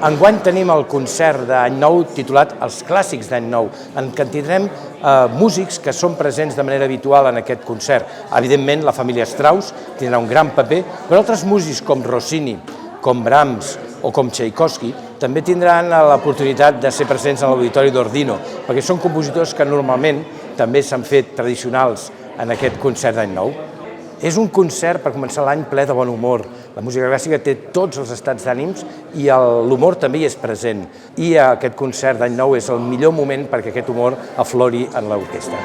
Enguany tenim el concert d'Any Nou titulat Els clàssics d'Any Nou, en què tindrem músics que són presents de manera habitual en aquest concert. Evidentment, la família Strauss tindrà un gran paper, però altres músics com Rossini, com Brahms o com Tchaikovsky també tindran l'oportunitat de ser presents en l'Auditori d'Ordino, perquè són compositors que normalment també s'han fet tradicionals en aquest concert d'Any Nou. És un concert per començar l'any ple de bon humor. La música clàssica té tots els estats d'ànims i l'humor també hi és present. I aquest concert d'Any Nou és el millor moment perquè aquest humor aflori en l'orquestra.